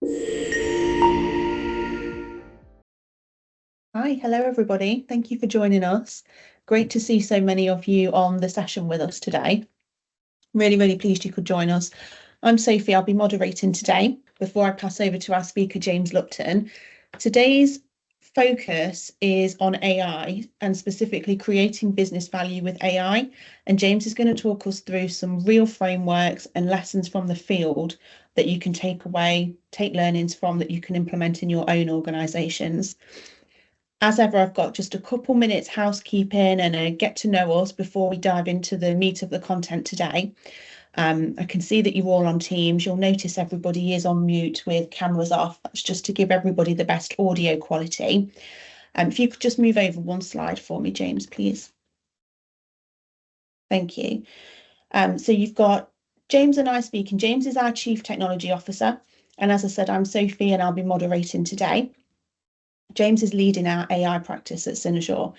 Hi, hello everybody. Thank you for joining us. Great to see so many of you on the session with us today. Really pleased you could join us. I'm Sophie, I'll be moderating today before I pass over to our speaker, James Lupton. Today's focus is on AI and specifically creating business value with AI. And James is going to talk us through some real frameworks and lessons from the field that you can take learnings from that you can implement in your own organizations. As ever, I've got just a couple minutes housekeeping and a get to know us before we dive into the meat of the content today. I can see that you're all on Teams. You'll notice everybody is on mute with cameras off. That's just to give everybody the best audio quality. If you could just move over one slide for me, James, please. Thank you. So you've got James and I speaking. James is our Chief Technology Officer. And as I said, I'm Sophie and I'll be moderating today. James is leading our AI practice at Cynozure.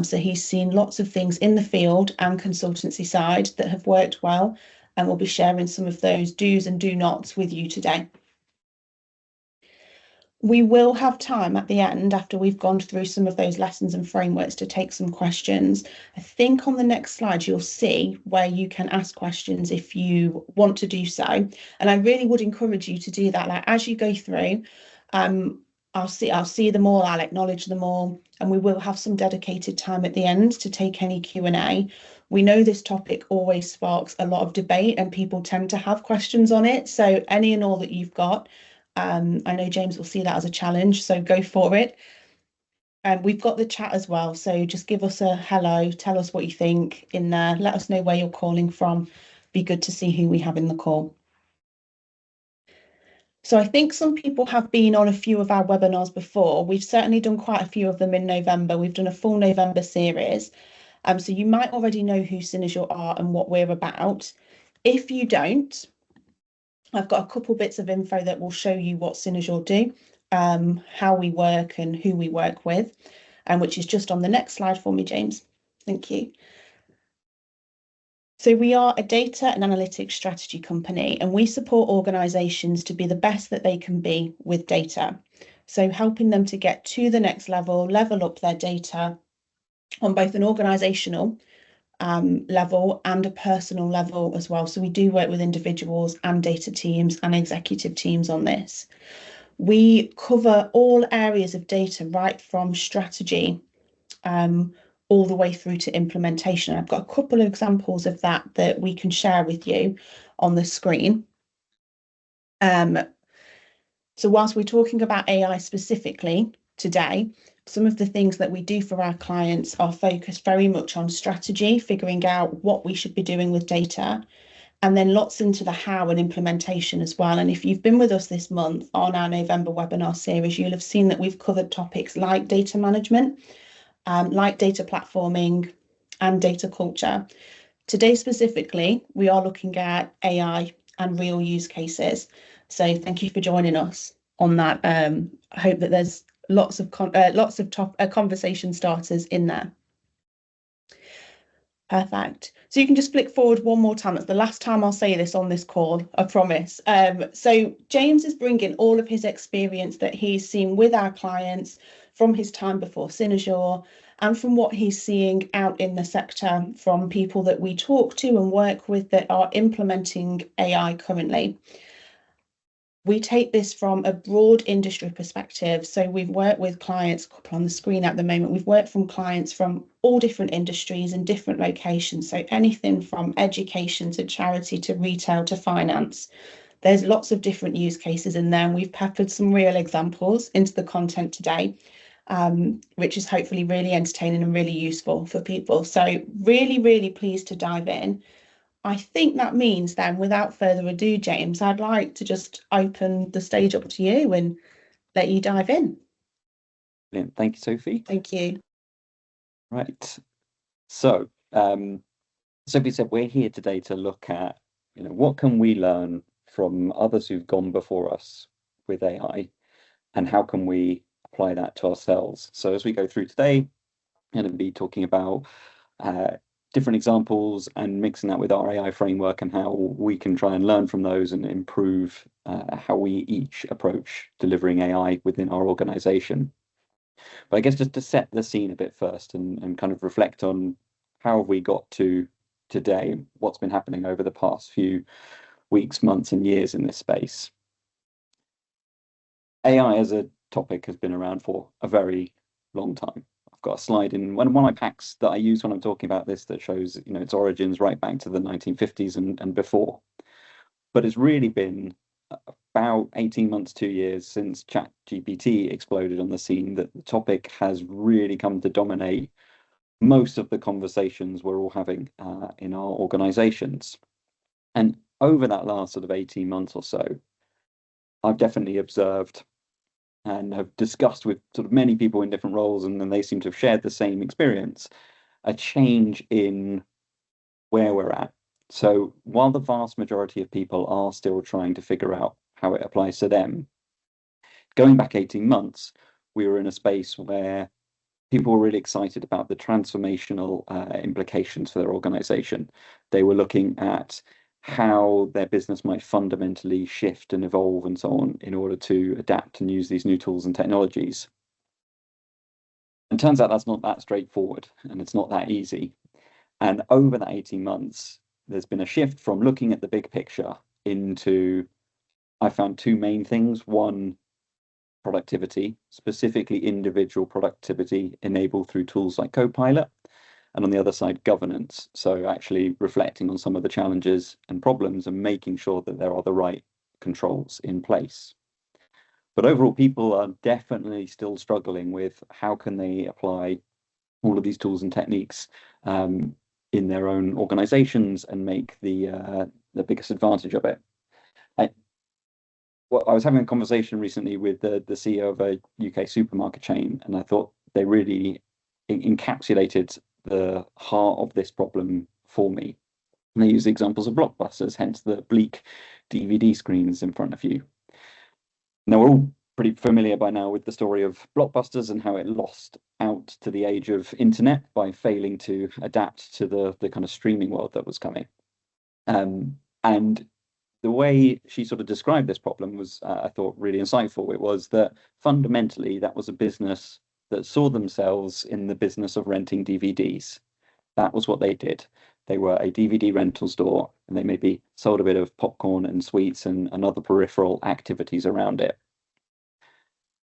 So he's seen lots of things in the field and consultancy side that have worked well, and we'll be sharing some of those do's and do nots with you today. We will have time at the end after we've gone through some of those lessons and frameworks to take some questions. I think on the next slide, you'll see where you can ask questions if you want to do so. And I really would encourage you to do that. Like as you go through, I'll see them all, I'll acknowledge them all, and we will have some dedicated time at the end to take any Q&A. We know this topic always sparks a lot of debate and people tend to have questions on it. So any and all that you've got, I know James will see that as a challenge, so go for it. And we've got the chat as well, so just give us a hello, tell us what you think in there, let us know where you're calling from. Be good to see who we have in the call. So I think some people have been on a few of our webinars before. We've certainly done quite a few of them in November. We've done a full November series. So you might already know who Cynozure are and what we're about. If you don't, I've got a couple bits of info that will show you what Cynozure do, how we work and who we work with, which is just on the next slide for me, James. Thank you. So we are a data and analytics strategy company, and we support organisations to be the best that they can be with data. So helping them to get to the next level up their data on both an organisational level and a personal level as well. So we do work with individuals and data teams and executive teams on this. We cover all areas of data right from strategy all the way through to implementation. I've got a couple of examples of that we can share with you on the screen. So whilst we're talking about AI specifically today, some of the things that we do for our clients are focused very much on strategy, figuring out what we should be doing with data, and then lots into the how and implementation as well. And if you've been with us this month on our November webinar series, you'll have seen that we've covered topics like data management, like data platforming and data culture. Today specifically, we are looking at AI and real use cases. So thank you for joining us on that. I hope that there's lots of conversation starters in there. Perfect. So you can just flick forward one more time. It's the last time I'll say this on this call, I promise. So James is bringing all of his experience that he's seen with our clients from his time before Cynozure and from what he's seeing out in the sector from people that we talk to and work with that are implementing AI currently. We take this from a broad industry perspective. So we've worked with clients, a couple on the screen at the moment, we've worked from clients from all different industries and different locations. So anything from education to charity to retail to finance. There's lots of different use cases in there, and we've peppered some real examples into the content today, which is hopefully really entertaining and really useful for people. So really pleased to dive in. I think that means then, without further ado, James, I'd like to just open the stage up to you and let you dive in. Brilliant. Thank you, Sophie. Thank you. Right. So, Sophie said we're here today to look at, what can we learn from others who've gone before us with AI, and how can we apply that to ourselves? So as we go through today, I'm going to be talking about different examples and mixing that with our AI framework and how we can try and learn from those and improve how we each approach delivering AI within our organization. But I guess just to set the scene a bit first and kind of reflect on how have we got to today, what's been happening over the past few weeks, months, and years in this space. AI as a topic has been around for a very long time. I've got a slide in one of my packs that I use when I'm talking about this that shows, its origins right back to the 1950s and before. But it's really been about 18 months, 2 years since ChatGPT exploded on the scene that the topic has really come to dominate most of the conversations we're all having in our organizations. And over that last sort of 18 months or so, I've definitely observed and have discussed with sort of many people in different roles, and then they seem to have shared the same experience, a change in where we're at. So while the vast majority of people are still trying to figure out how it applies to them, going back 18 months, we were in a space where people were really excited about the transformational implications for their organization. They were looking at how their business might fundamentally shift and evolve and so on in order to adapt and use these new tools and technologies. And turns out that's not that straightforward and it's not that easy. And over that 18 months, there's been a shift from looking at the big picture into, I found two main things. One, productivity, specifically individual productivity enabled through tools like Copilot. And on the other side, governance. So actually reflecting on some of the challenges and problems and making sure that there are the right controls in place. But overall, people are definitely still struggling with how can they apply all of these tools and techniques in their own organizations and make the biggest advantage of it. I was having a conversation recently with the CEO of a UK supermarket chain, and I thought they really encapsulated the heart of this problem for me. And they use examples of blockbusters, hence the bleak DVD screens in front of you. Now, we're all pretty familiar by now with the story of blockbusters and how it lost out to the age of internet by failing to adapt to the kind of streaming world that was coming. And the way she sort of described this problem was, I thought, really insightful. It was that fundamentally that was a business that saw themselves in the business of renting DVDs. That was what they did. They were a DVD rental store, and they maybe sold a bit of popcorn and sweets and other peripheral activities around it.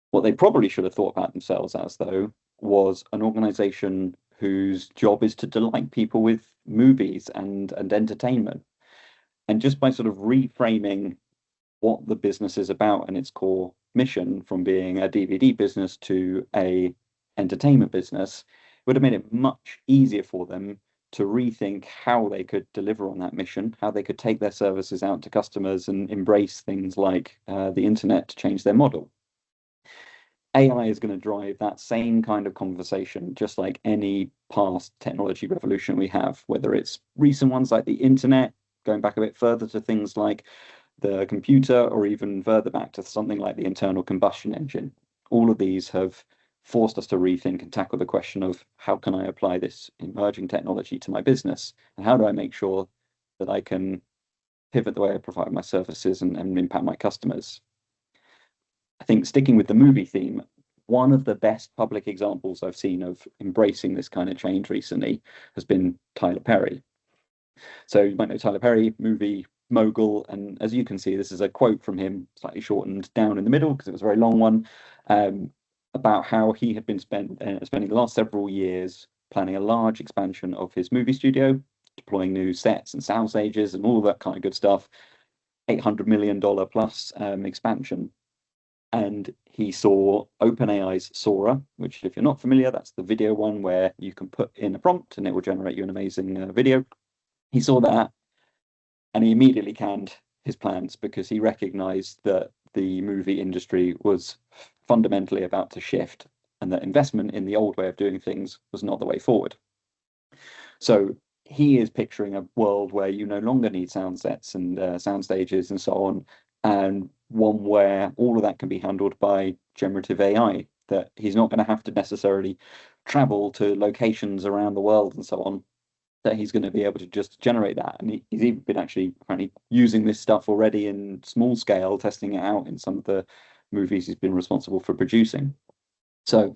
What they probably should have thought about themselves as, though, was an organization whose job is to delight people with movies and entertainment. And just by sort of reframing what the business is about and its core mission from being a DVD business to a entertainment business, it would have made it much easier for them to rethink how they could deliver on that mission, how they could take their services out to customers and embrace things like the internet to change their model. AI is going to drive that same kind of conversation, just like any past technology revolution we have, whether it's recent ones like the internet, going back a bit further to things like the computer, or even further back to something like the internal combustion engine. All of these have forced us to rethink and tackle the question of how can I apply this emerging technology to my business? And how do I make sure that I can pivot the way I provide my services and impact my customers? I think sticking with the movie theme, one of the best public examples I've seen of embracing this kind of change recently has been Tyler Perry. So you might know Tyler Perry, movie mogul, and as you can see, this is a quote from him, slightly shortened down in the middle because it was a very long one, about how he had been spending the last several years planning a large expansion of his movie studio, deploying new sets and sound stages and all that kind of good stuff, $800 million plus expansion. And he saw OpenAI's Sora, which, if you're not familiar, that's the video one where you can put in a prompt and it will generate you an amazing video. He saw that and he immediately canned his plans because he recognized that the movie industry was fundamentally about to shift and that investment in the old way of doing things was not the way forward. So he is picturing a world where you no longer need sound sets and sound stages and so on, and one where all of that can be handled by generative AI, that he's not going to have to necessarily travel to locations around the world and so on that he's going to be able to just generate that. And he's even been actually apparently using this stuff already in small scale, testing it out in some of the movies he's been responsible for producing. So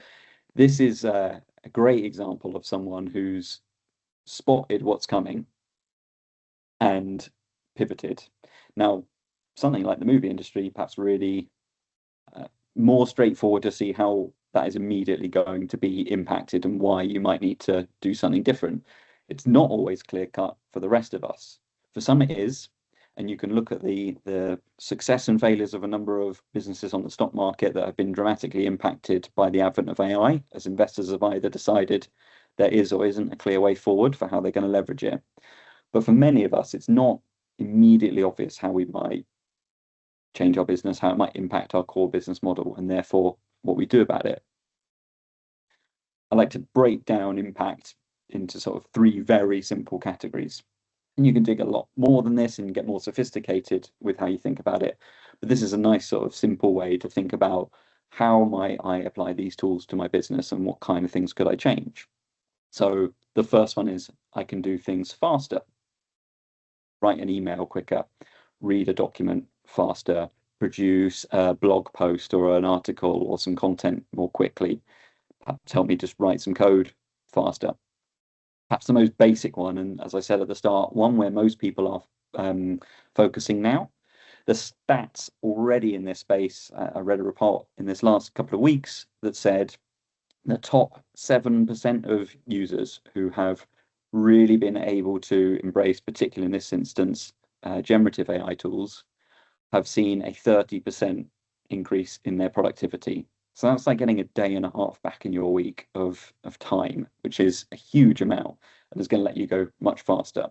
this is a great example of someone who's spotted what's coming and pivoted. Now, something like the movie industry, perhaps really more straightforward to see how that is immediately going to be impacted and why you might need to do something different. It's not always clear cut for the rest of us. For some it is, and you can look at the success and failures of a number of businesses on the stock market that have been dramatically impacted by the advent of AI, as investors have either decided there is or isn't a clear way forward for how they're going to leverage it. But for many of us, it's not immediately obvious how we might change our business, how it might impact our core business model, and therefore what we do about it. I like to break down impact into sort of three very simple categories. And you can dig a lot more than this and get more sophisticated with how you think about it. But this is a nice sort of simple way to think about how might I apply these tools to my business and what kind of things could I change. So the first one is I can do things faster, write an email quicker, read a document faster, produce a blog post or an article or some content more quickly, perhaps help me just write some code faster. Perhaps the most basic one, and as I said at the start, one where most people are focusing now. The stats already in this space, I read a report in this last couple of weeks that said the top 7% of users who have really been able to embrace, particularly in this instance, generative AI tools, have seen a 30% increase in their productivity. So that's like getting a day and a half back in your week of time, which is a huge amount and is going to let you go much faster.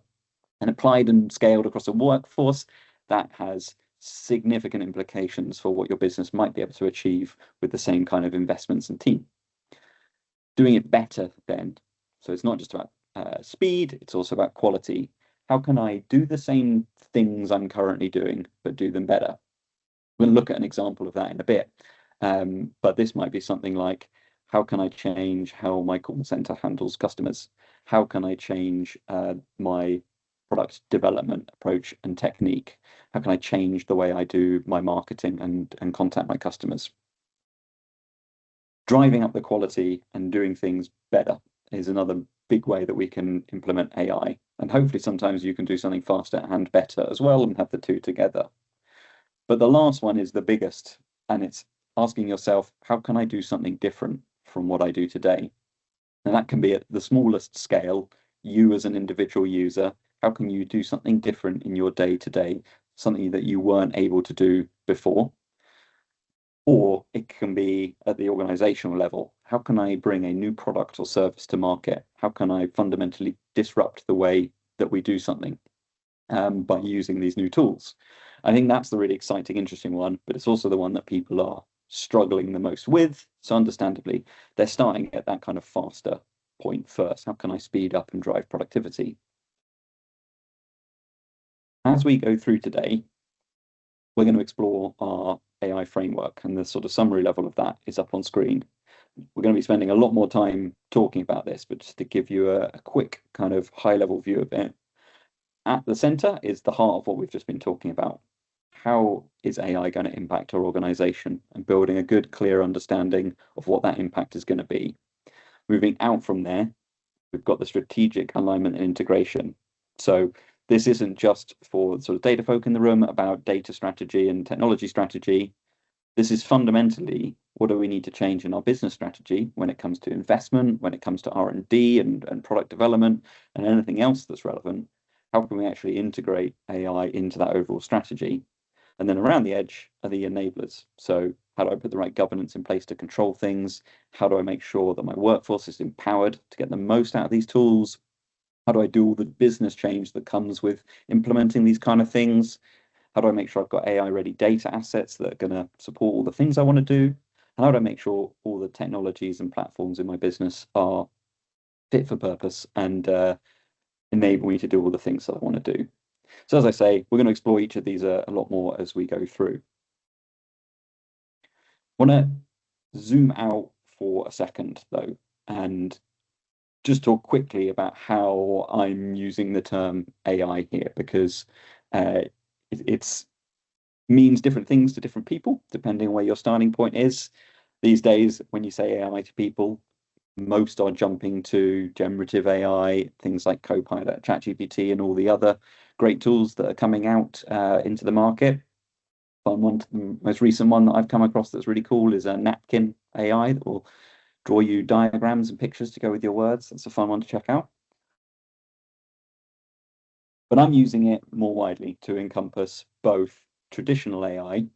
And applied and scaled across a workforce, that has significant implications for what your business might be able to achieve with the same kind of investments and team. Doing it better then. So it's not just about speed, it's also about quality. How can I do the same things I'm currently doing, but do them better? We'll look at an example of that in a bit. But this might be something like, how can I change how my call center handles customers? How can I change my product development approach and technique? How can I change the way I do my marketing and contact my customers? Driving up the quality and doing things better is another big way that we can implement AI. And hopefully sometimes you can do something faster and better as well and have the two together. But the last one is the biggest, and it's asking yourself, how can I do something different from what I do today? And that can be at the smallest scale, you as an individual user, how can you do something different in your day-to-day, something that you weren't able to do before? Or it can be at the organizational level. How can I bring a new product or service to market? How can I fundamentally disrupt the way that we do something by using these new tools? I think that's the really exciting, interesting one, but it's also the one that people are struggling the most with. So understandably, they're starting at that kind of faster point first. How can I speed up and drive productivity? As we go through today, we're going to explore our AI framework, and the sort of summary level of that is up on screen. We're going to be spending a lot more time talking about this, but just to give you a quick kind of high level view of it. At the center is the heart of what we've just been talking about. How is AI going to impact our organization, and building a good, clear understanding of what that impact is going to be. Moving out from there, we've got the strategic alignment and integration. So this isn't just for sort of data folk in the room about data strategy and technology strategy. This is fundamentally, what do we need to change in our business strategy when it comes to investment, when it comes to R&D and product development and anything else that's relevant? How can we actually integrate AI into that overall strategy? And then around the edge are the enablers. So how do I put the right governance in place to control things? How do I make sure that my workforce is empowered to get the most out of these tools? How do I do all the business change that comes with implementing these kind of things? How do I make sure I've got AI-ready data assets that are going to support all the things I want to do? How do I make sure all the technologies and platforms in my business are fit for purpose and enable me to do all the things that I want to do? So as I say, we're going to explore each of these a lot more as we go through. I want to zoom out for a second, though, and just talk quickly about how I'm using the term AI here, because it's means different things to different people, depending on where your starting point is. These days, when you say AI to people, most are jumping to generative AI, things like Copilot, ChatGPT, and all the other great tools that are coming out into the market. The most recent one that I've come across that's really cool is a napkin AI that will draw you diagrams and pictures to go with your words. That's a fun one to check out. But I'm using it more widely to encompass both traditional AI,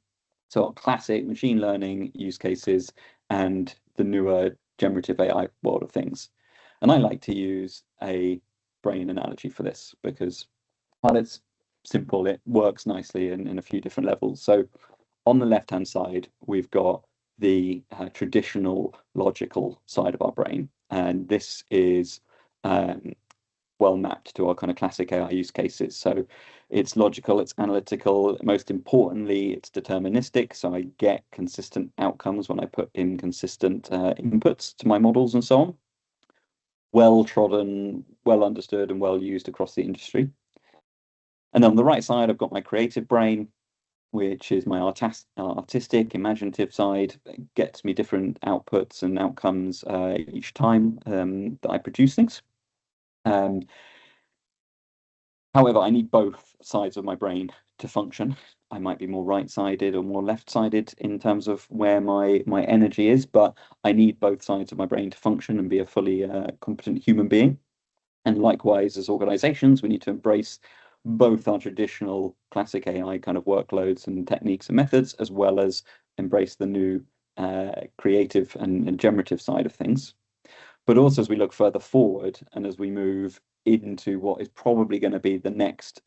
so classic machine learning use cases, and the newer generative AI world of things. And I like to use a brain analogy for this because while it's simple, it works nicely in a few different levels. So on the left-hand side, we've got the traditional logical side of our brain. And this is well mapped to our kind of classic AI use cases. So it's logical, it's analytical, most importantly, it's deterministic. So I get consistent outcomes when I put in consistent inputs to my models and so on. Well trodden, well understood, and well used across the industry. And then on the right side, I've got my creative brain, which is my artistic, imaginative side. It gets me different outputs and outcomes each time that I produce things. However, I need both sides of my brain to function. I might be more right-sided or more left-sided in terms of where my energy is, but I need both sides of my brain to function and be a fully competent human being. And likewise, as organizations, we need to embrace both our traditional classic AI kind of workloads and techniques and methods, as well as embrace the new creative and generative side of things. But also as we look further forward and as we move into what is probably going to be the next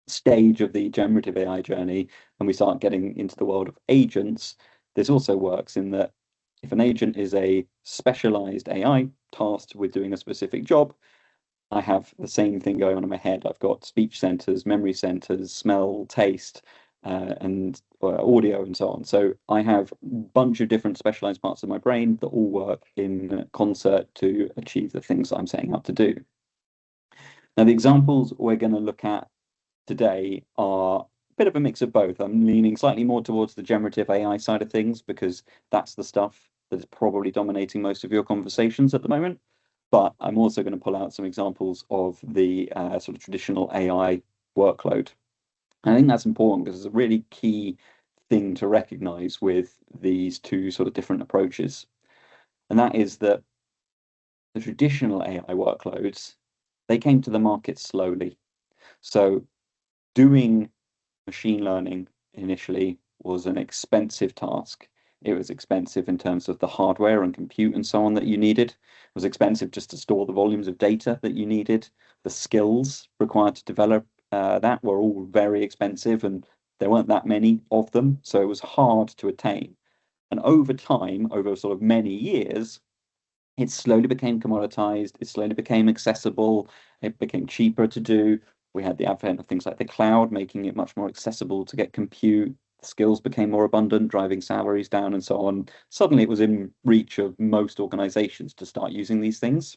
stage of the generative AI journey, and we start getting into the world of agents, this also works in that if an agent is a specialized AI tasked with doing a specific job, I have the same thing going on in my head. I've got speech centers, memory centers, smell, taste, and audio, and so on. So I have a bunch of different specialized parts of my brain that all work in concert to achieve the things that I'm setting out to do. Now, the examples we're going to look at today are a bit of a mix of both. I'm leaning slightly more towards the generative AI side of things because that's the stuff that is probably dominating most of your conversations at the moment. But I'm also going to pull out some examples of the sort of traditional AI workload. And I think that's important because it's a really key thing to recognize with these two sort of different approaches. And that is that the traditional AI workloads, they came to the market slowly. So doing machine learning initially was an expensive task. It was expensive in terms of the hardware and compute and so on that you needed. It was expensive just to store the volumes of data that you needed. The skills required to develop that were all very expensive, and there weren't that many of them. So it was hard to attain. And over time, over sort of many years, it slowly became commoditized. It slowly became accessible. It became cheaper to do. We had the advent of things like the cloud, making it much more accessible to get compute. Skills became more abundant, driving salaries down and so on. Suddenly it was in reach of most organizations to start using these things.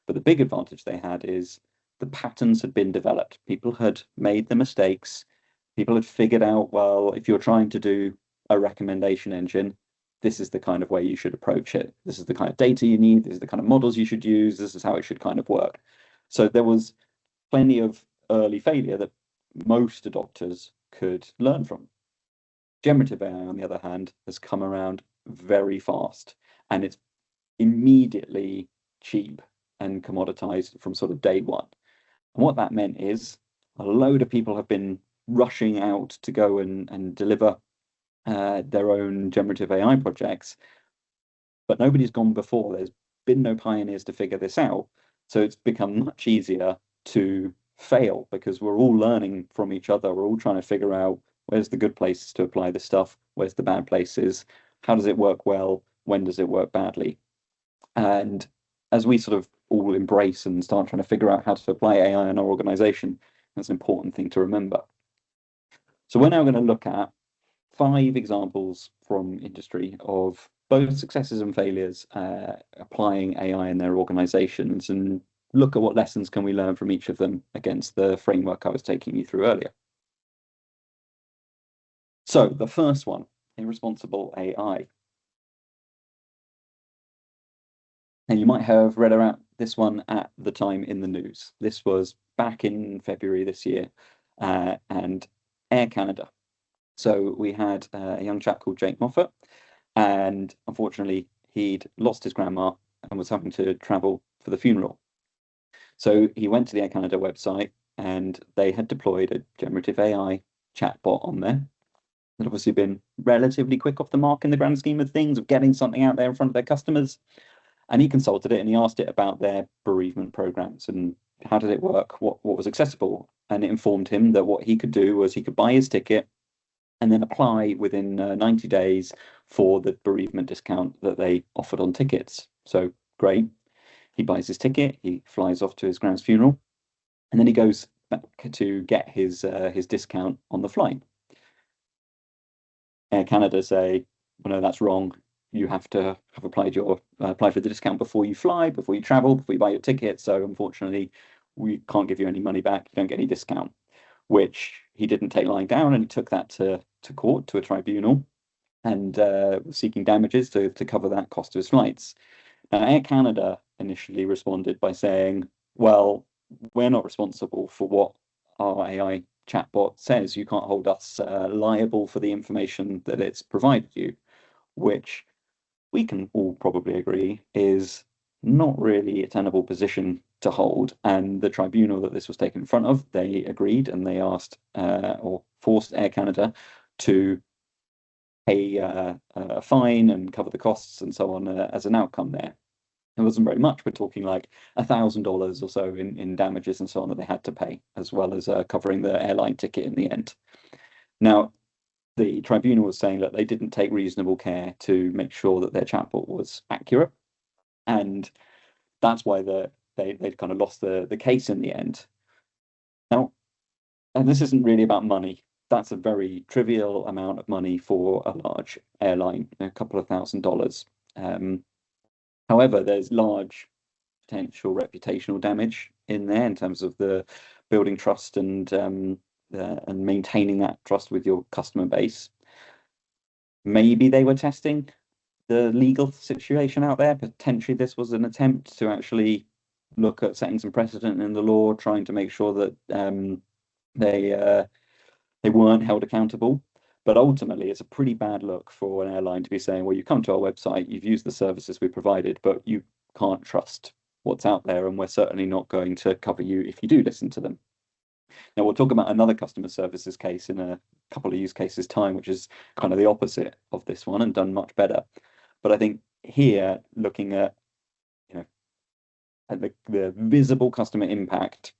But the big advantage they had is the patterns had been developed. People had made the mistakes. People had figured out, well, if you're trying to do a recommendation engine, this is the kind of way you should approach it. This is the kind of data you need. This is the kind of models you should use. This is how it should kind of work. So there was plenty of early failure that most adopters could learn from. Generative AI, on the other hand, has come around very fast, and it's immediately cheap and commoditized from sort of day one. And what that meant is a load of people have been rushing out to go and deliver their own generative AI projects, but nobody's gone before. There's been no pioneers to figure this out. So it's become much easier to fail because we're all learning from each other. We're all trying to figure out where's the good places to apply this stuff, where's the bad places, how does it work well, when does it work badly? And as we sort of all embrace and start trying to figure out how to apply AI in our organization, that's an important thing to remember. So we're now going to look at 5 examples from industry of both successes and failures applying AI in their organizations, and look at what lessons can we learn from each of them against the framework I was taking you through earlier. So the first one, irresponsible AI. And you might have read about this one at the time in the news. This was back in February this year, and Air Canada. So we had a young chap called Jake Moffat, and unfortunately he'd lost his grandma and was having to travel for the funeral. So he went to the Air Canada website, and they had deployed a generative AI chatbot on there. They'd obviously been relatively quick off the mark in the grand scheme of things, of getting something out there in front of their customers. And he consulted it, and he asked it about their bereavement programs and how did it work, what was accessible. And it informed him that what he could do was he could buy his ticket and then apply within 90 days for the bereavement discount that they offered on tickets. So great. He buys his ticket, he flies off to his grand's funeral, and then he goes back to get his discount on the flight. Air Canada say, well, no, that's wrong. You have to have applied for the discount before you fly, before you travel, before you buy your ticket. So unfortunately, we can't give you any money back. You don't get any discount, which he didn't take lying down, and he took that to court, to a tribunal, and was seeking damages to cover that cost of his flights. Now, Air Canada initially responded by saying, well, we're not responsible for what our AI chatbot says. You can't hold us liable for the information that it's provided you, which we can all probably agree is not really a tenable position to hold. And the tribunal that this was taken in front of, they agreed, and they asked or forced Air Canada to pay a fine and cover the costs and so on as an outcome there. It wasn't very much. We're talking like $1,000 or so in damages and so on that they had to pay, as well as covering the airline ticket in the end. Now, the tribunal was saying that they didn't take reasonable care to make sure that their chatbot was accurate, and that's why they kind of lost the case in the end. Now, and this isn't really about money. That's a very trivial amount of money for a large airline, a couple of $1,000s. However, there's large potential reputational damage in there in terms of the building trust and maintaining that trust with your customer base. Maybe they were testing the legal situation out there. Potentially this was an attempt to actually look at setting some precedent in the law, trying to make sure that they weren't held accountable. But ultimately, it's a pretty bad look for an airline to be saying, well, you come to our website, you've used the services we provided, but you can't trust what's out there, and we're certainly not going to cover you if you do listen to them. Now, we'll talk about another customer services case in a couple of use cases time, which is kind of the opposite of this one and done much better. But I think here, looking at, at the visible customer impact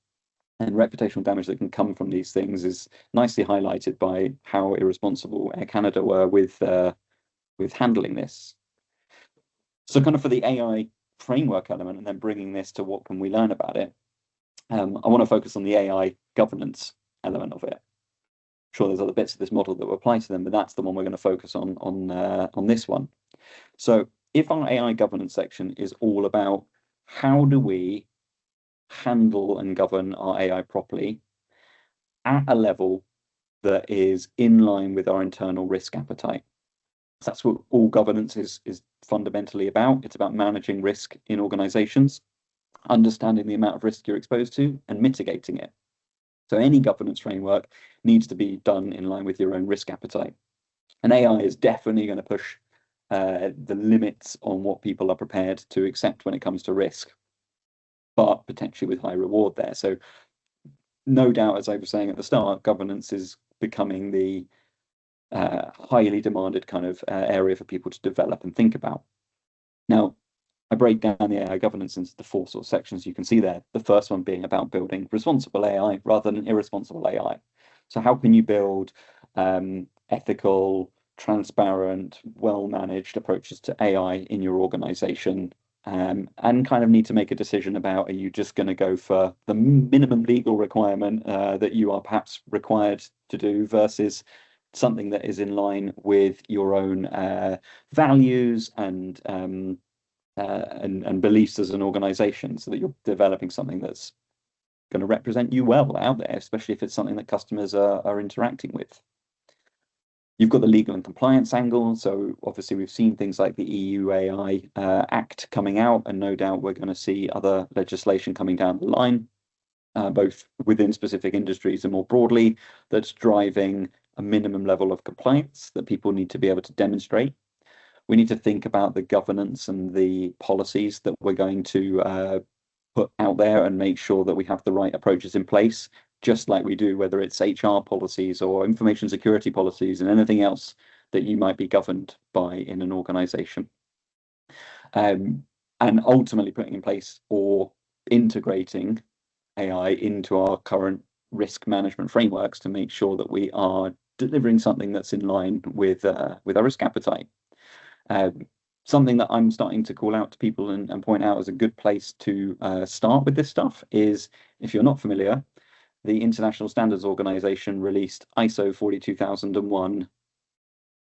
and reputational damage that can come from these things is nicely highlighted by how irresponsible Air Canada were with handling this. So kind of for the AI framework element, and then bringing this to what can we learn about it, I want to focus on the AI governance element of it. I'm sure there's other bits of this model that will apply to them, but that's the one we're going to focus on this one. So if our AI governance section is all about how do we handle and govern our AI properly at a level that is in line with our internal risk appetite. So that's what all governance is fundamentally about. It's about managing risk in organizations, understanding the amount of risk you're exposed to, and mitigating it. So any governance framework needs to be done in line with your own risk appetite. And AI is definitely going to push the limits on what people are prepared to accept when it comes to risk, but potentially with high reward there. So no doubt, as I was saying at the start, governance is becoming the highly demanded kind of area for people to develop and think about. Now, I break down the AI governance into the 4 sort of sections you can see there. The first one being about building responsible AI rather than irresponsible AI. So how can you build ethical, transparent, well-managed approaches to AI in your organization, and kind of need to make a decision about, are you just going to go for the minimum legal requirement that you are perhaps required to do versus something that is in line with your own values and beliefs as an organization, so that you're developing something that's going to represent you well out there, especially if it's something that customers are interacting with. You've got the legal and compliance angle. So obviously we've seen things like the EU AI Act coming out, and no doubt we're going to see other legislation coming down the line, both within specific industries and more broadly, that's driving a minimum level of compliance that people need to be able to demonstrate. We need to think about the governance and the policies that we're going to put out there and make sure that we have the right approaches in place, just like we do, whether it's HR policies or information security policies and anything else that you might be governed by in an organization. And ultimately putting in place or integrating AI into our current risk management frameworks to make sure that we are delivering something that's in line with our risk appetite. Something that I'm starting to call out to people and point out as a good place to start with this stuff is, if you're not familiar, the International Standards Organization released ISO 42001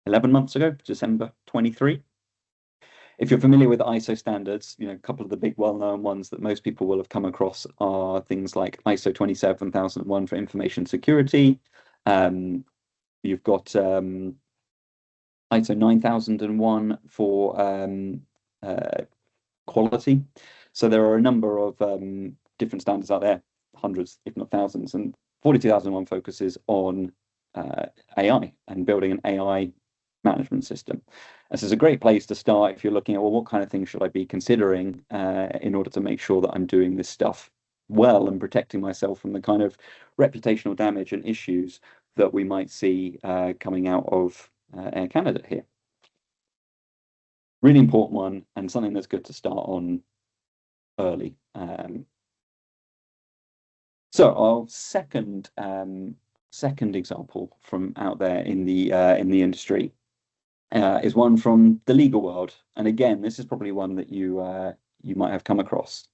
11 months ago, December 23. If you're familiar with ISO standards, a couple of the big well-known ones that most people will have come across are things like ISO 27001 for information security. You've got ISO 9001 for quality. So there are a number of different standards out there, hundreds, if not thousands, and 42001 focuses on AI and building an AI management system. This is a great place to start if you're looking at, well, what kind of things should I be considering in order to make sure that I'm doing this stuff well and protecting myself from the kind of reputational damage and issues that we might see coming out of Air Canada here. Really important one, and something that's good to start on early. So our second example from out there in the industry is one from the legal world, and again, this is probably one that you might have come across.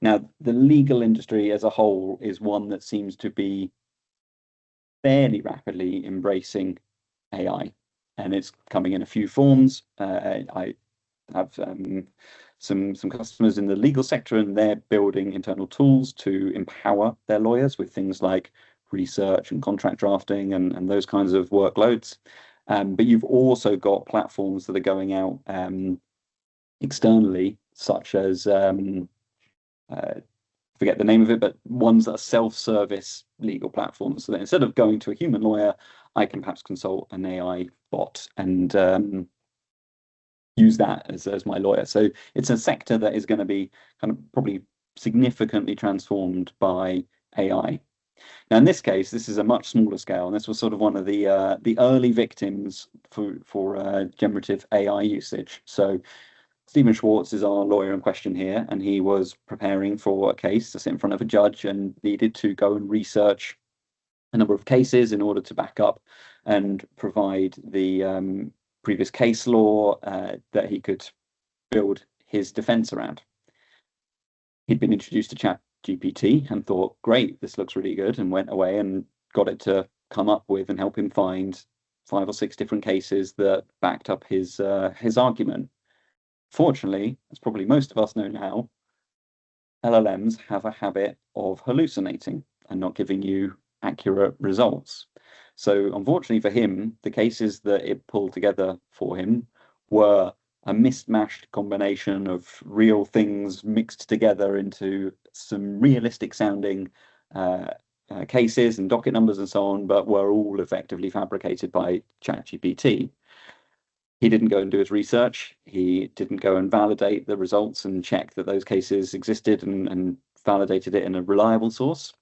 Now, the legal industry as a whole is one that seems to be fairly rapidly embracing AI, and it's coming in a few forms. I have some customers in the legal sector, and they're building internal tools to empower their lawyers with things like research and contract drafting and those kinds of workloads. But you've also got platforms that are going out externally, such as forget the name of it, but ones that are self-service legal platforms. So that instead of going to a human lawyer, I can perhaps consult an AI bot and use that as my lawyer. So it's a sector that is going to be kind of probably significantly transformed by AI. Now, in this case, this is a much smaller scale, and this was sort of one of the early victims for generative AI usage. So Stephen Schwartz is our lawyer in question here, and he was preparing for a case to sit in front of a judge and needed to go and research a number of cases in order to back up and provide the previous case law that he could build his defense around. He'd been introduced to ChatGPT and thought, great, this looks really good, and went away and got it to come up with and help him find 5 or 6 different cases that backed up his argument. Fortunately, as probably most of us know now, LLMs have a habit of hallucinating and not giving you accurate results. So unfortunately for him, the cases that it pulled together for him were a mismatched combination of real things mixed together into some realistic sounding cases and docket numbers and so on, but were all effectively fabricated by ChatGPT. He didn't go and do his research. He didn't go and validate the results and check that those cases existed and validated it in a reliable source,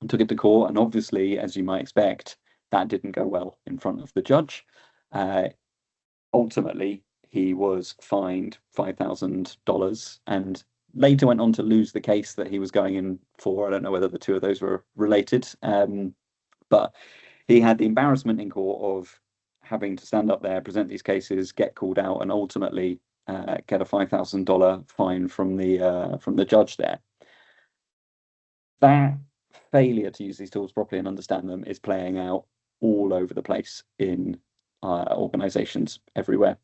and took it to court. And obviously, as you might expect, that didn't go well in front of the judge. Ultimately, he was fined $5,000 and later went on to lose the case that he was going in for. I don't know whether the two of those were related, but he had the embarrassment in court of having to stand up there, present these cases, get called out, and ultimately get a $5,000 fine from the judge there. That failure to use these tools properly and understand them is playing out all over the place in organizations everywhere.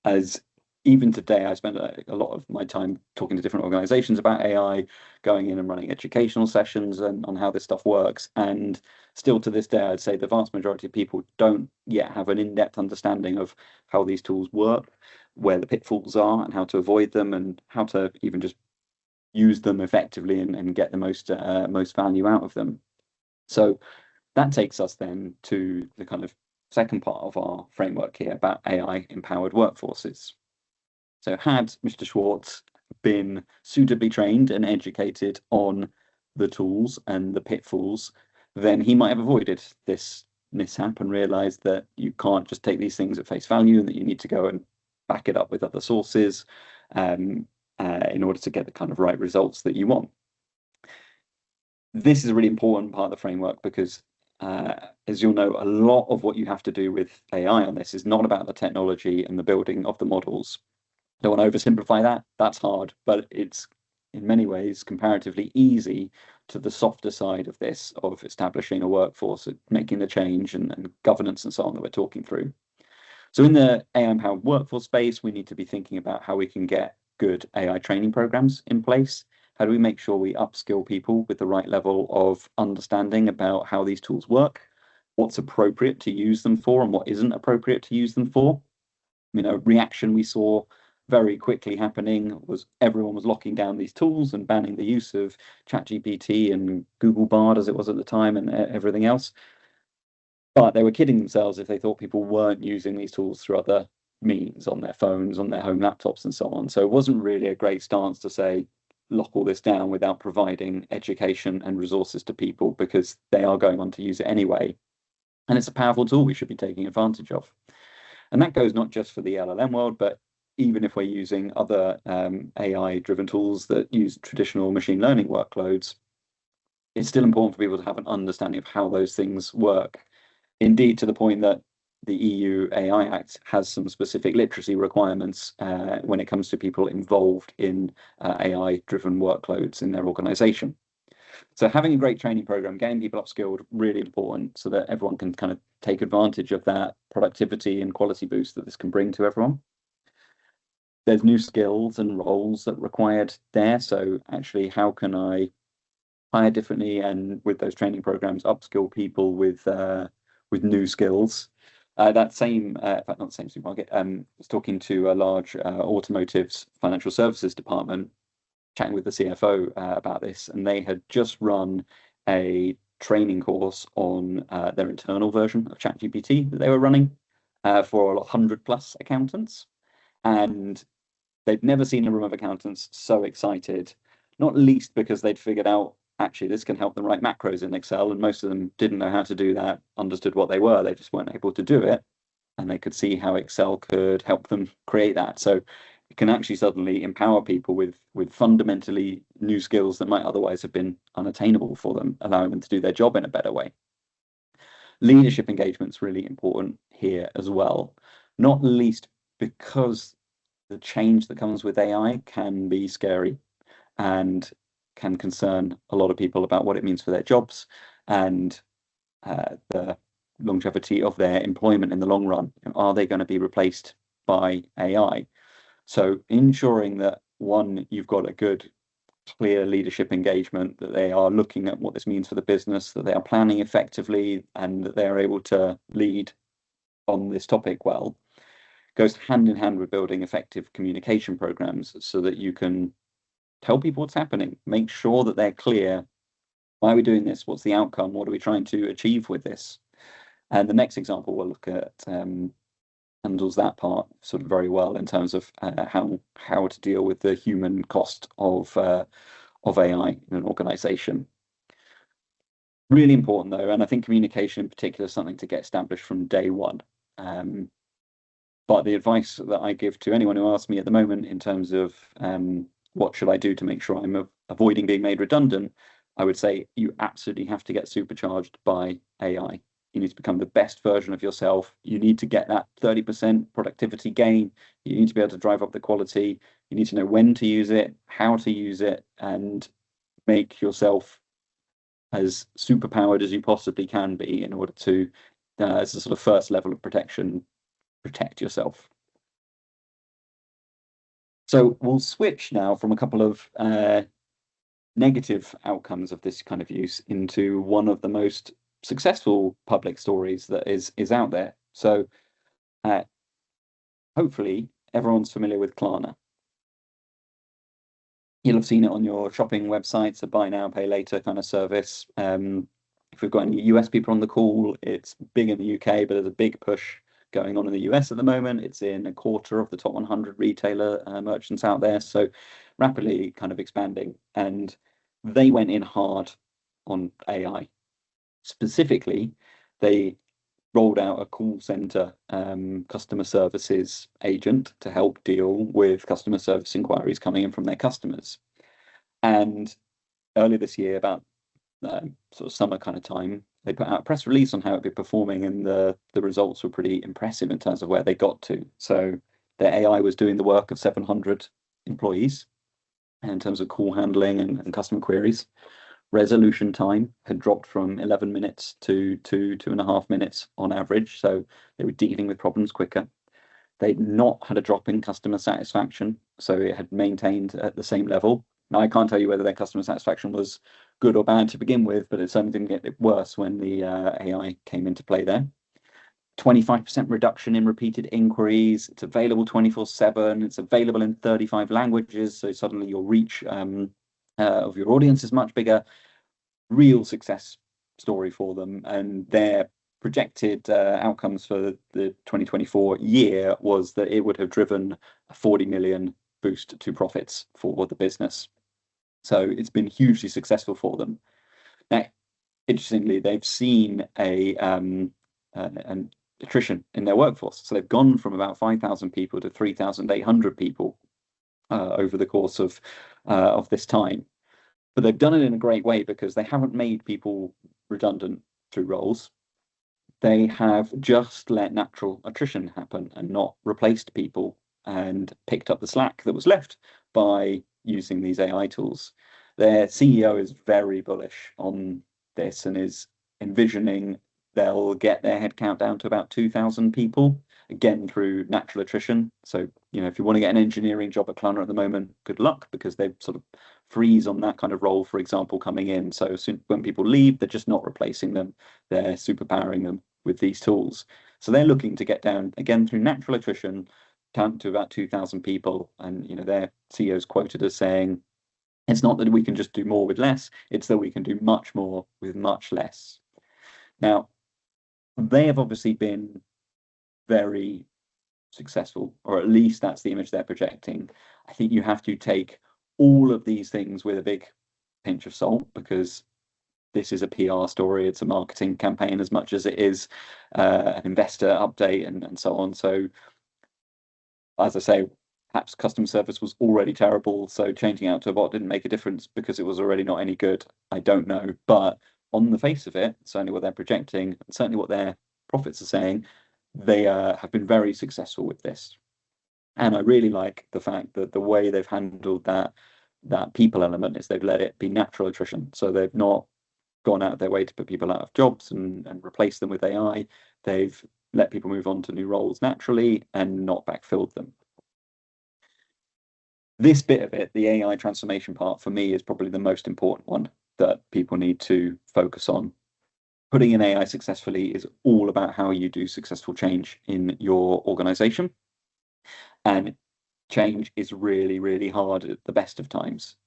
As even today, I spend a lot of my time talking to different organizations about AI, going in and running educational sessions and on how this stuff works. And still to this day, I'd say the vast majority of people don't yet have an in-depth understanding of how these tools work, where the pitfalls are and how to avoid them, and how to even just use them effectively and get the most value out of them. So that takes us then to the kind of second part of our framework here about AI-empowered workforces. So had Mr. Schwartz been suitably trained and educated on the tools and the pitfalls, then he might have avoided this mishap and realized that you can't just take these things at face value and that you need to go and back it up with other sources in order to get the kind of right results that you want. This is a really important part of the framework because as you'll know, a lot of what you have to do with AI on this is not about the technology and the building of the models. Don't want to oversimplify that. That's hard, but it's in many ways comparatively easy to the softer side of this, of establishing a workforce, making the change and governance and so on that we're talking through. So in the AI-empowered workforce space, we need to be thinking about how we can get good AI training programs in place. How do we make sure we upskill people with the right level of understanding about how these tools work, what's appropriate to use them for and what isn't appropriate to use them for? Reaction we saw very quickly happening was everyone was locking down these tools and banning the use of ChatGPT and Google Bard as it was at the time and everything else. But they were kidding themselves if they thought people weren't using these tools through other means on their phones, on their home laptops and so on. So it wasn't really a great stance to say, lock all this down without providing education and resources to people, because they are going on to use it anyway. And it's a powerful tool we should be taking advantage of. And that goes not just for the LLM world, but even if we're using other AI-driven tools that use traditional machine learning workloads, it's still important for people to have an understanding of how those things work. Indeed, to the point that the EU AI Act has some specific literacy requirements when it comes to people involved in AI-driven workloads in their organization. So having a great training program, getting people upskilled, really important so that everyone can kind of take advantage of that productivity and quality boost that this can bring to everyone. There's new skills and roles that are required there. So actually, how can I hire differently and with those training programs upskill people with new skills? That same, in fact, not the same supermarket. I was talking to a large automotive's financial services department, chatting with the CFO about this, and they had just run a training course on their internal version of ChatGPT that they were running for 100+ accountants. And they'd never seen a room of accountants so excited, not least because they'd figured out, actually, this can help them write macros in Excel, and most of them didn't know how to do that, understood what they were, they just weren't able to do it, and they could see how Excel could help them create that. So it can actually suddenly empower people with fundamentally new skills that might otherwise have been unattainable for them, allowing them to do their job in a better way. Leadership engagement is really important here as well, not least because the change that comes with AI can be scary and can concern a lot of people about what it means for their jobs and the longevity of their employment in the long run. Are they going to be replaced by AI? So ensuring that, one, you've got a good, clear leadership engagement, that they are looking at what this means for the business, that they are planning effectively, and that they are able to lead on this topic well, goes hand in hand with building effective communication programs so that you can tell people what's happening, make sure that they're clear. Why are we doing this? What's the outcome? What are we trying to achieve with this? And the next example we'll look at handles that part sort of very well in terms of how to deal with the human cost of AI in an organization. Really important though, and I think communication in particular is something to get established from day one. But the advice that I give to anyone who asks me at the moment in terms of what should I do to make sure I'm avoiding being made redundant, I would say you absolutely have to get supercharged by AI. You need to become the best version of yourself. You need to get that 30% productivity gain. You need to be able to drive up the quality. You need to know when to use it, how to use it, and make yourself as superpowered as you possibly can be in order to, as a sort of first level of protection, protect yourself. So we'll switch now from a couple of negative outcomes of this kind of use into one of the most successful public stories that is out there. So hopefully everyone's familiar with Klarna. You'll have seen it on your shopping websites, a buy now, pay later kind of service. If we've got any US people on the call, it's big in the UK, but there's a big push going on in the US at the moment. It's in a quarter of the top 100 retailer merchants out there, so rapidly kind of expanding. And they went in hard on AI. Specifically, they rolled out a call center customer services agent to help deal with customer service inquiries coming in from their customers. And earlier this year, about sort of summer kind of time, they put out a press release on how it'd be performing, and the results were pretty impressive in terms of where they got to. So their AI was doing the work of 700 employees in terms of call handling and customer queries. Resolution time had dropped from 11 minutes to 2.5 minutes on average, so they were dealing with problems quicker. They'd not had a drop in customer satisfaction, so it had maintained at the same level. Now, I can't tell you whether their customer satisfaction was good or bad to begin with, but it certainly didn't get worse when the AI came into play there. 25% reduction in repeated inquiries. It's available 24/7. It's available in 35 languages, so suddenly your reach of your audience is much bigger. Real success story for them, and their projected outcomes for the 2024 year was that it would have driven a 40 million boost to profits for the business. So it's been hugely successful for them. Now, interestingly, they've seen an attrition in their workforce. So they've gone from about 5,000 people to 3,800 people over the course of this time. But they've done it in a great way because they haven't made people redundant through roles. They have just let natural attrition happen and not replaced people, and picked up the slack that was left by using these AI tools. Their CEO is very bullish on this and is envisioning they'll get their headcount down to about 2,000 people, again through natural attrition. So, if you want to get an engineering job at Klarna at the moment, good luck, because they sort of freeze on that kind of role, for example, coming in. So when people leave, they're just not replacing them. They're superpowering them with these tools. So they're looking to get down, again, through natural attrition, down to about 2,000 people. And, their CEO is quoted as saying, it's not that we can just do more with less, it's that we can do much more with much less. Now, they have obviously been very successful, or at least that's the image they're projecting. I think you have to take all of these things with a big pinch of salt, because this is a PR story, it's a marketing campaign as much as it is an investor update and so on. So, as I say, perhaps customer service was already terrible, so changing out to a bot didn't make a difference because it was already not any good. I don't know, but on the face of it, certainly what they're projecting, and certainly what their profits are saying, they have been very successful with this. And I really like the fact that the way they've handled that people element is they've let it be natural attrition. So they've not gone out of their way to put people out of jobs and replace them with AI. They've let people move on to new roles naturally and not backfilled them. This bit of it, the AI transformation part, for me is probably the most important one that people need to focus on. Putting in AI successfully is all about how you do successful change in your organization. And change is really, really hard at the best of times.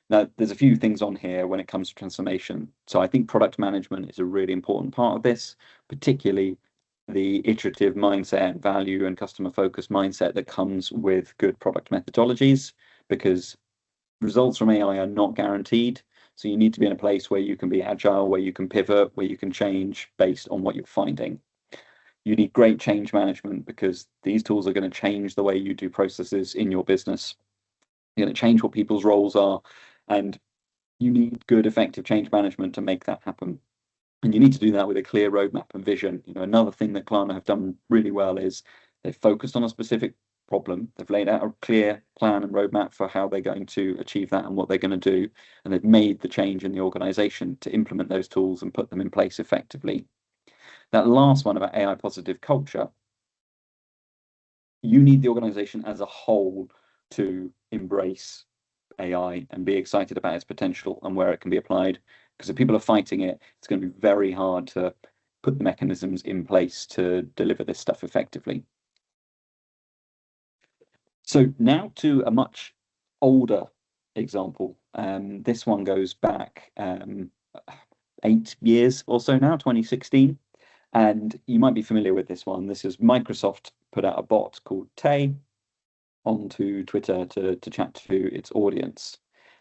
Now, there's a few things on here when it comes to transformation. So I think product management is a really important part of this, particularly the iterative mindset, value and customer focused mindset that comes with good product methodologies, because results from AI are not guaranteed. So you need to be in a place where you can be agile, where you can pivot, where you can change based on what you're finding. You need great change management, because these tools are going to change the way you do processes in your business. You're going to change what people's roles are, and you need good, effective change management to make that happen. And you need to do that with a clear roadmap and vision. Another thing that Klarna have done really well is they've focused on a specific problem. They've laid out a clear plan and roadmap for how they're going to achieve that and what they're going to do. And they've made the change in the organization to implement those tools and put them in place effectively. That last one about AI positive culture, you need the organization as a whole to embrace AI and be excited about its potential and where it can be applied. Because if people are fighting it, it's going to be very hard to put the mechanisms in place to deliver this stuff effectively. So now to a much older example. This one goes back 8 years or so now, 2016. And you might be familiar with this one. This is Microsoft put out a bot called Tay onto Twitter to chat to its audience.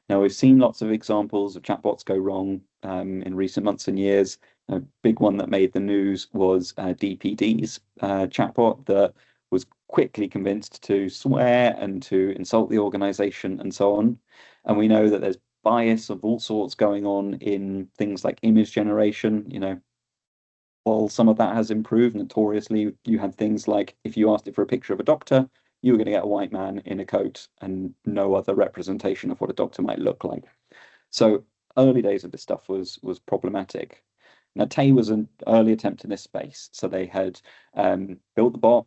Now, we've seen lots of examples of chatbots go wrong in recent months and years. A big one that made the news was DPD's chatbot that was quickly convinced to swear and to insult the organization and so on. And we know that there's bias of all sorts going on in things like image generation. You know, while some of that has improved, notoriously, you had things like if you asked it for a picture of a doctor, you were going to get a white man in a coat and no other representation of what a doctor might look like. So early days of this stuff was problematic. Now, Tay was an early attempt in this space. So they had built the bot,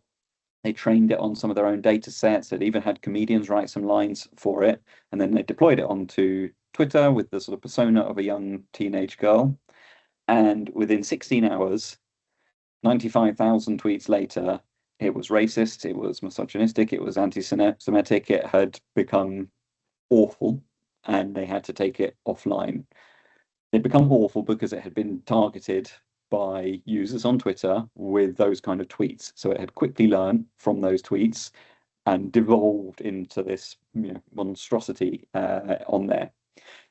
they trained it on some of their own data sets, they'd even had comedians write some lines for it, and then they deployed it onto Twitter with the sort of persona of a young teenage girl. And within 16 hours, 95,000 tweets later, it was racist, it was misogynistic, it was anti-Semitic, it had become awful, and they had to take it offline. It'd become awful because it had been targeted by users on Twitter with those kind of tweets. So it had quickly learned from those tweets and devolved into this, you know, monstrosity on there.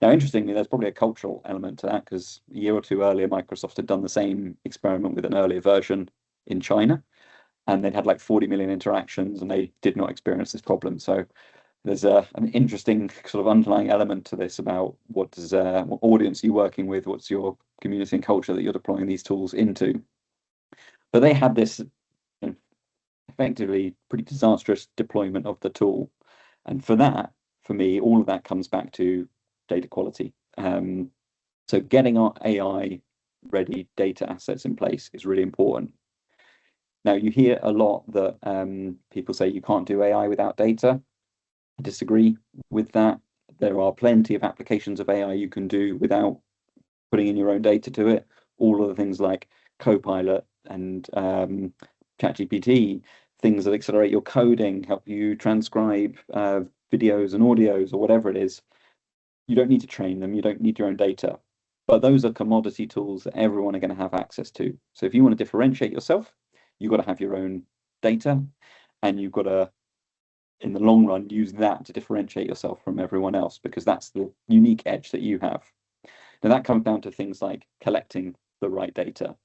Now, interestingly, there's probably a cultural element to that because a year or two earlier, Microsoft had done the same experiment with an earlier version in China, and they'd had like 40 million interactions, and they did not experience this problem. So there's an interesting sort of underlying element to this about what audience you're working with, what's your community and culture that you're deploying these tools into. But they had this, you know, effectively pretty disastrous deployment of the tool. And for that, for me, all of that comes back to data quality. So getting our AI ready data assets in place is really important. Now, you hear a lot that people say you can't do AI without data. I disagree with that. There are plenty of applications of AI you can do without putting in your own data to it. All of the things like Copilot and ChatGPT, things that accelerate your coding, help you transcribe videos and audios or whatever it is. You don't need to train them. You don't need your own data. But those are commodity tools that everyone are going to have access to. So if you want to differentiate yourself, you've got to have your own data, and you've got to, in the long run, use that to differentiate yourself from everyone else, because that's the unique edge that you have. Now, that comes down to things like collecting the right data.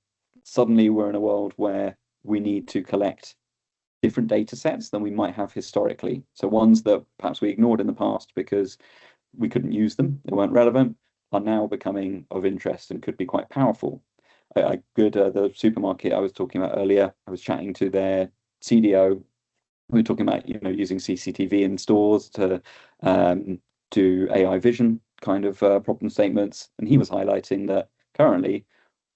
Suddenly, we're in a world where we need to collect different data sets than we might have historically. So ones that perhaps we ignored in the past because we couldn't use them, they weren't relevant, are now becoming of interest and could be quite powerful. The supermarket I was talking about earlier, I was chatting to their CDO. We were talking about, you know, using CCTV in stores to do AI vision kind of problem statements, and he was highlighting that currently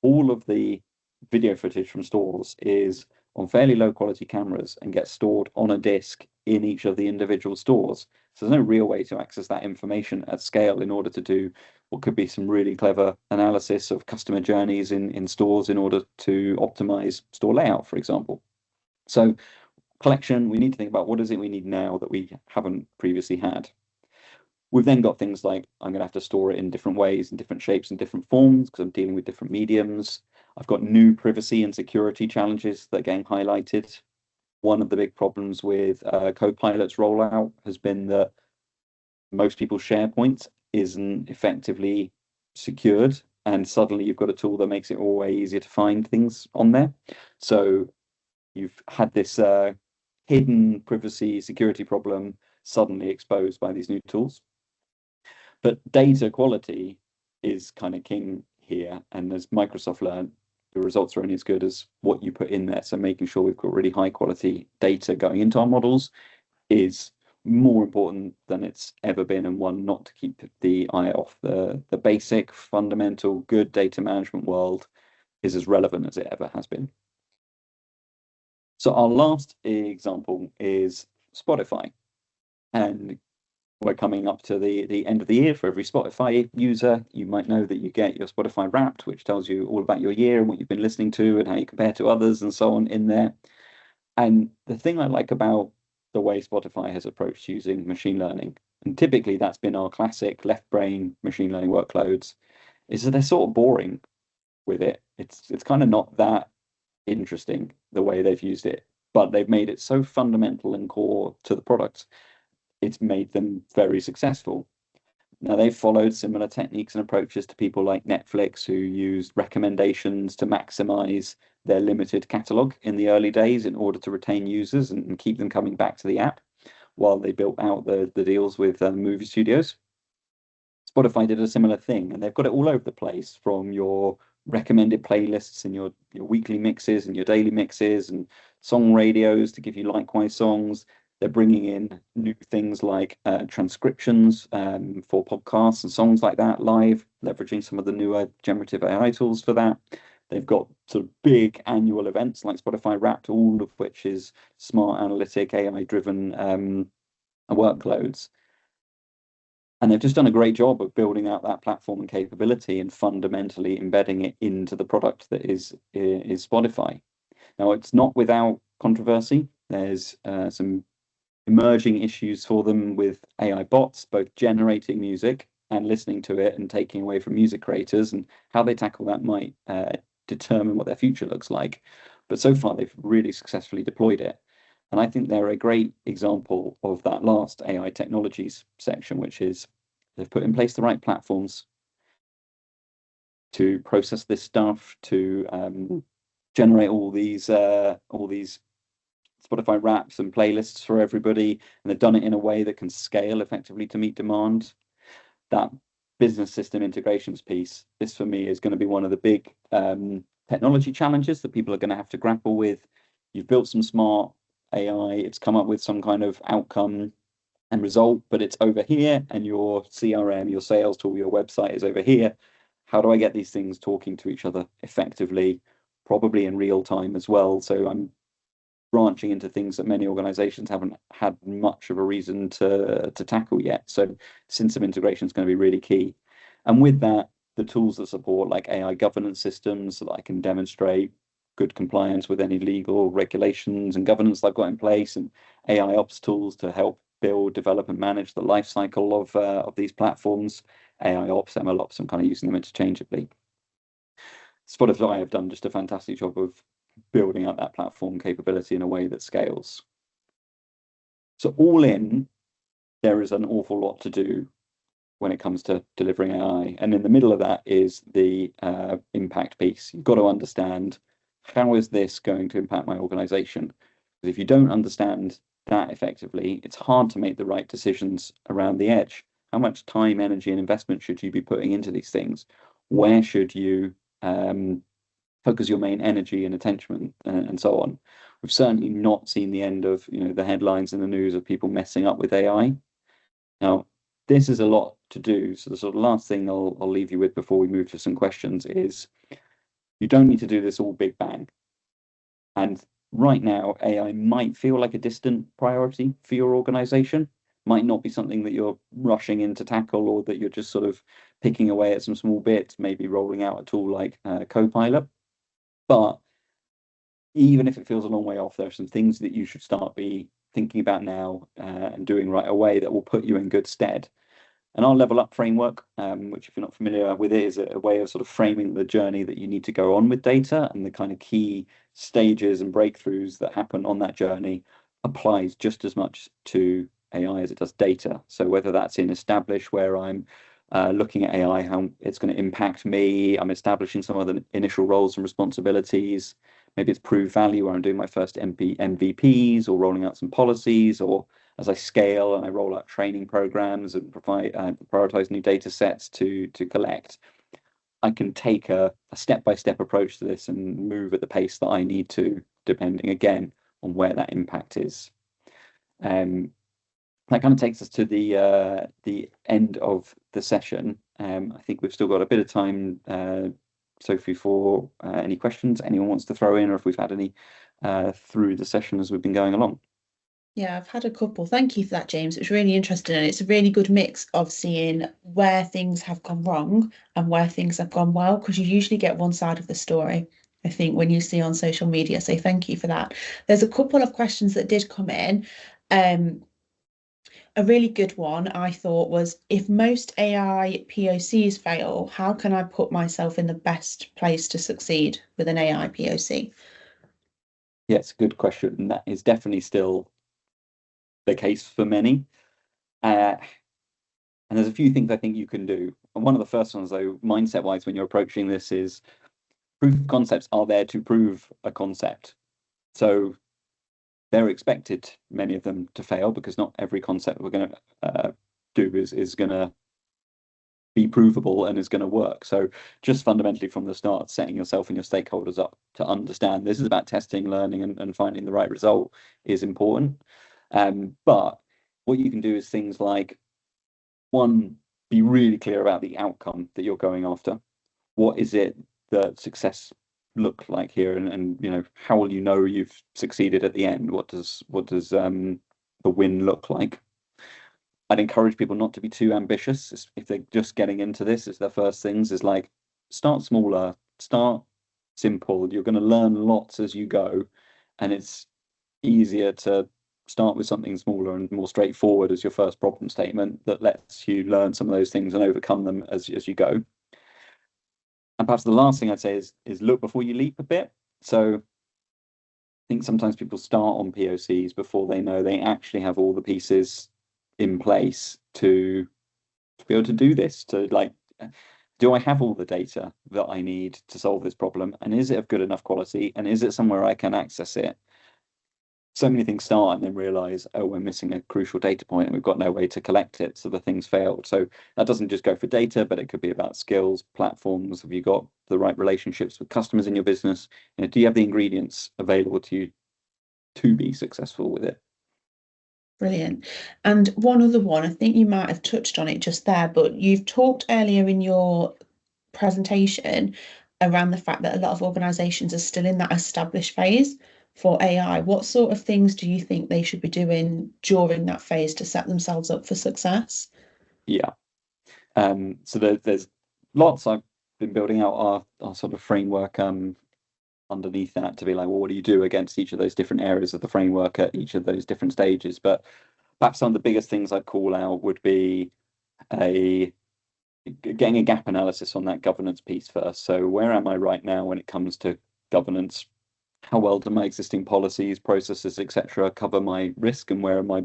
all of the video footage from stores is on fairly low quality cameras and gets stored on a disk in each of the individual stores. So there's no real way to access that information at scale in order to do what could be some really clever analysis of customer journeys in stores in order to optimize store layout, for example. So collection, we need to think about what is it we need now that we haven't previously had. We've then got things like, I'm going to have to store it in different ways, in different shapes and different forms, because I'm dealing with different mediums. I've got new privacy and security challenges that are getting highlighted. One of the big problems with Copilot's rollout has been that most people's SharePoint isn't effectively secured, and suddenly you've got a tool that makes it all way easier to find things on there. So you've had this hidden privacy security problem suddenly exposed by these new tools. But data quality is kind of king here. And as Microsoft learned, the results are only as good as what you put in there. So making sure we've got really high quality data going into our models is more important than it's ever been, and one not to keep the eye off. The basic, fundamental, good data management world is as relevant as it ever has been. So our last example is Spotify. And we're coming up to the end of the year. For every Spotify user, you might know that you get your Spotify Wrapped, which tells you all about your year and what you've been listening to and how you compare to others and so on in there. And the thing I like about the way Spotify has approached using machine learning, and typically that's been our classic left brain machine learning workloads, is that they're sort of boring with it. It's kind of not that interesting the way they've used it, but they've made it so fundamental and core to the product. It's made them very successful. Now, they've followed similar techniques and approaches to people like Netflix, who used recommendations to maximize their limited catalog in the early days in order to retain users and keep them coming back to the app while they built out the deals with movie studios. Spotify did a similar thing, and they've got it all over the place, from your recommended playlists and your weekly mixes and your daily mixes and song radios to give you likewise songs. They're bringing in new things like transcriptions for podcasts and songs like that live, leveraging some of the newer generative AI tools for that. They've got sort of big annual events like Spotify Wrapped, all of which is smart analytic, AI-driven workloads. And they've just done a great job of building out that platform and capability and fundamentally embedding it into the product that is Spotify. Now, it's not without controversy. There's some emerging issues for them with AI bots, both generating music and listening to it and taking away from music creators, and how they tackle that might determine what their future looks like. But so far, they've really successfully deployed it. And I think they're a great example of that last AI technologies section, which is they've put in place the right platforms to process this stuff, to generate all these Spotify Wraps and playlists for everybody, and they've done it in a way that can scale effectively to meet demand. That business system integrations piece, this for me is going to be one of the big technology challenges that people are going to have to grapple with. You've built some smart AI, it's come up with some kind of outcome and result, but it's over here, and your CRM, your sales tool, your website is over here. How do I get these things talking to each other effectively, probably in real time as well? So I'm branching into things that many organizations haven't had much of a reason to tackle yet. So system integration is going to be really key. And with that, the tools that support like AI governance systems so that I can demonstrate good compliance with any legal regulations and governance I've got in place, and AI ops tools to help build, develop, and manage the life cycle of these platforms. AI ops, ML ops, I'm kind of using them interchangeably. Spotify have done just a fantastic job of building out that platform capability in a way that scales. So all in, there is an awful lot to do when it comes to delivering AI. And in the middle of that is the impact piece. You've got to understand, how is this going to impact my organization? Because if you don't understand that effectively, it's hard to make the right decisions around the edge. How much time, energy, and investment should you be putting into these things? Where should you focus your main energy and attention and so on? We've certainly not seen the end of the headlines in the news of people messing up with AI. Now, this is a lot to do. So the sort of last thing I'll leave you with before we move to some questions is, you don't need to do this all big bang. And right now, AI might feel like a distant priority for your organization, might not be something that you're rushing in to tackle, or that you're just sort of picking away at some small bits, maybe rolling out a tool like Copilot. But even if it feels a long way off, there are some things that you should start thinking about now and doing right away that will put you in good stead. And our level up framework, which if you're not familiar with it, is a way of sort of framing the journey that you need to go on with data, and the kind of key stages and breakthroughs that happen on that journey applies just as much to AI as it does data. So whether that's in establish, where I'm looking at AI, how it's going to impact me, I'm establishing some of the initial roles and responsibilities. Maybe it's prove value, where I'm doing my first MVPs or rolling out some policies, or as I scale and I roll out training programs and prioritize new data sets to collect, I can take a step-by-step approach to this and move at the pace that I need to, depending again on where that impact is. that kind of takes us to the end of the session. I think we've still got a bit of time, Sophie, for any questions anyone wants to throw in, or if we've had any through the session as we've been going along. Yeah, I've had a couple. Thank you for that, James. It was really interesting, and it's a really good mix of seeing where things have gone wrong and where things have gone well, because you usually get one side of the story, I think, when you see on social media. So thank you for that. There's a couple of questions that did come in. A really good one I thought was, if most AI POCs fail, how can I put myself in the best place to succeed with an AI POC? Yeah, it's a good question, and that is definitely still the case for many. And there's a few things I think you can do. And one of the first ones, though, mindset-wise, when you're approaching this, is proof of concepts are there to prove a concept. So they're expected, many of them, to fail, because not every concept we're going to do is going to be provable and is going to work. So just fundamentally from the start, setting yourself and your stakeholders up to understand this is about testing, learning, and finding the right result is important. But what you can do is things like, one, be really clear about the outcome that you're going after. What is it that success look like here, and you know, how will you know you've succeeded at the end? What does the win look like? I'd encourage people not to be too ambitious if they're just getting into this. It's their first things, is like, start smaller, start simple. You're going to learn lots as you go, and it's easier to start with something smaller and more straightforward as your first problem statement that lets you learn some of those things and overcome them as you go. And perhaps the last thing I'd say is look before you leap a bit. So I think sometimes people start on POCs before they know they actually have all the pieces in place to be able to do this, to like, do I have all the data that I need to solve this problem? And is it of good enough quality? And is it somewhere I can access it? So many things start and then realize, oh, we're missing a crucial data point and we've got no way to collect it. So the thing's failed. So that doesn't just go for data, but it could be about skills, platforms. Have you got the right relationships with customers in your business? You know, do you have the ingredients available to you to be successful with it? Brilliant. And one other one, I think you might have touched on it just there, but you've talked earlier in your presentation around the fact that a lot of organizations are still in that established phase for AI. What sort of things do you think they should be doing during that phase to set themselves up for success? Yeah. So there's lots. I've been building out our sort of framework underneath that to be like, well, what do you do against each of those different areas of the framework at each of those different stages? But perhaps some of the biggest things I'd call out would be getting a gap analysis on that governance piece first. So where am I right now when it comes to governance? How well do my existing policies, processes, etc., cover my risk, and where are my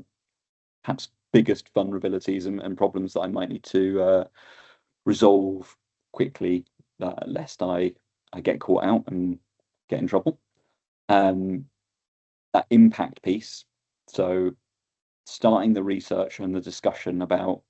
perhaps biggest vulnerabilities and problems that I might need to resolve quickly, lest I get caught out and get in trouble. That impact piece, so starting the research and the discussion about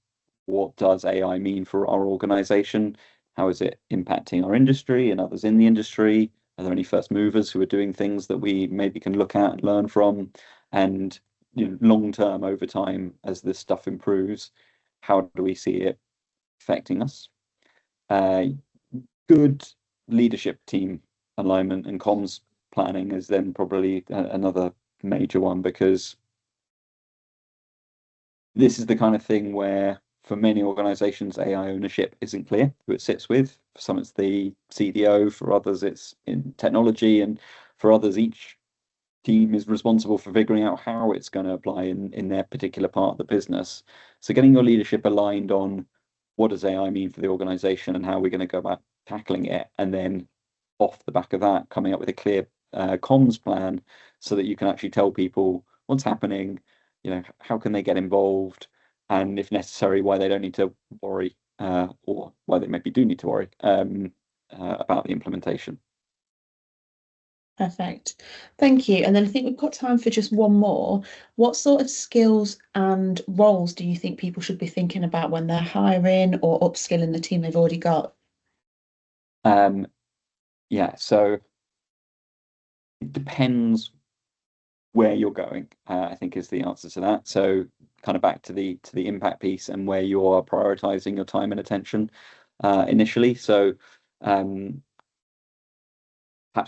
what does AI mean for our organization? How is it impacting our industry and others in the industry? Are there any first movers who are doing things that we maybe can look at and learn from? And you know, long term, over time, as this stuff improves, how do we see it affecting us? Good leadership team alignment and comms planning is then probably another major one, because this is the kind of thing where for many organizations, AI ownership isn't clear who it sits with. For some, it's the CDO, for others, it's in technology, and for others, each team is responsible for figuring out how it's going to apply in their particular part of the business. So getting your leadership aligned on what does AI mean for the organization and how we're going to go about tackling it, and then off the back of that, coming up with a clear comms plan so that you can actually tell people what's happening, you know, how can they get involved, and if necessary, why they don't need to worry, or why they maybe do need to worry about the implementation. Perfect. Thank you. And then I think we've got time for just one more. What sort of skills and roles do you think people should be thinking about when they're hiring or upskilling the team they've already got? Yeah, so it depends where you're going, I think is the answer to that. So kind of back to the impact piece and where you are prioritizing your time and attention initially. So perhaps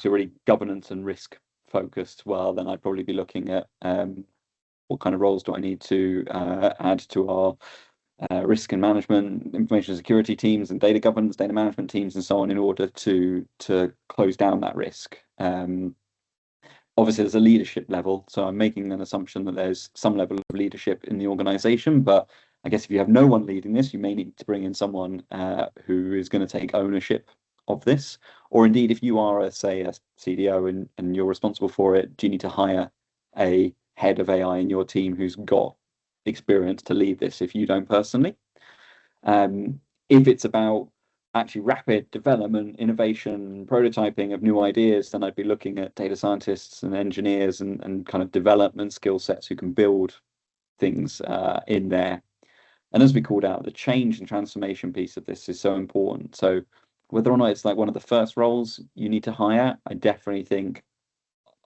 you're really governance and risk focused, well, then I'd probably be looking at what kind of roles do I need to add to our risk and management, information security teams, and data governance, data management teams, and so on, in order to close down that risk. Obviously, there's a leadership level, so I'm making an assumption that there's some level of leadership in the organization. But I guess if you have no one leading this, you may need to bring in someone who is going to take ownership of this. Or indeed, if you are, say, a CDO and you're responsible for it, do you need to hire a head of AI in your team who's got experience to lead this if you don't personally? If it's about actually rapid development, innovation, prototyping of new ideas, then I'd be looking at data scientists and engineers and kind of development skill sets who can build things in there. And as we called out, the change and transformation piece of this is so important. So whether or not it's like one of the first roles you need to hire, I definitely think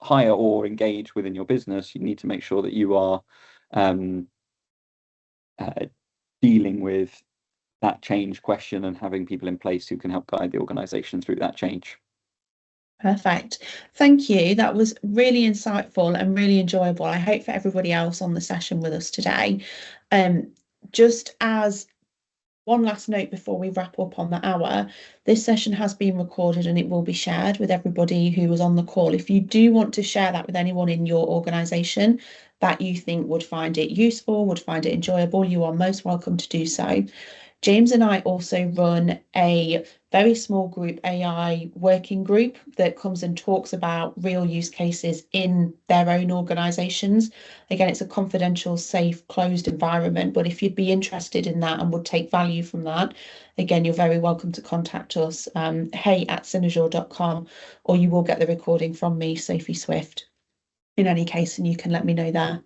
hire or engage within your business, you need to make sure that you are dealing with that change question and having people in place who can help guide the organization through that change. Perfect. Thank you. That was really insightful and really enjoyable. I hope for everybody else on the session with us today. Just as one last note before we wrap up on the hour, this session has been recorded and it will be shared with everybody who was on the call. If you do want to share that with anyone in your organisation that you think would find it useful, would find it enjoyable, you are most welcome to do so. James and I also run a very small group AI working group that comes and talks about real use cases in their own organisations. Again, it's a confidential, safe, closed environment, but if you'd be interested in that and would take value from that, again, you're very welcome to contact us, hey@cynozure.com, or you will get the recording from me, Sophie Swift, in any case, and you can let me know there.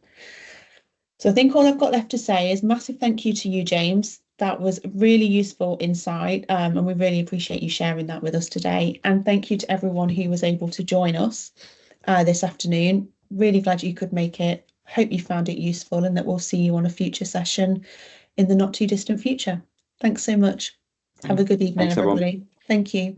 So I think all I've got left to say is massive thank you to you, James. That was really useful insight, and we really appreciate you sharing that with us today. And thank you to everyone who was able to join us this afternoon. Really glad you could make it. Hope you found it useful and that we'll see you on a future session in the not too distant future. Thanks so much. Have a good evening, everybody. Thank you.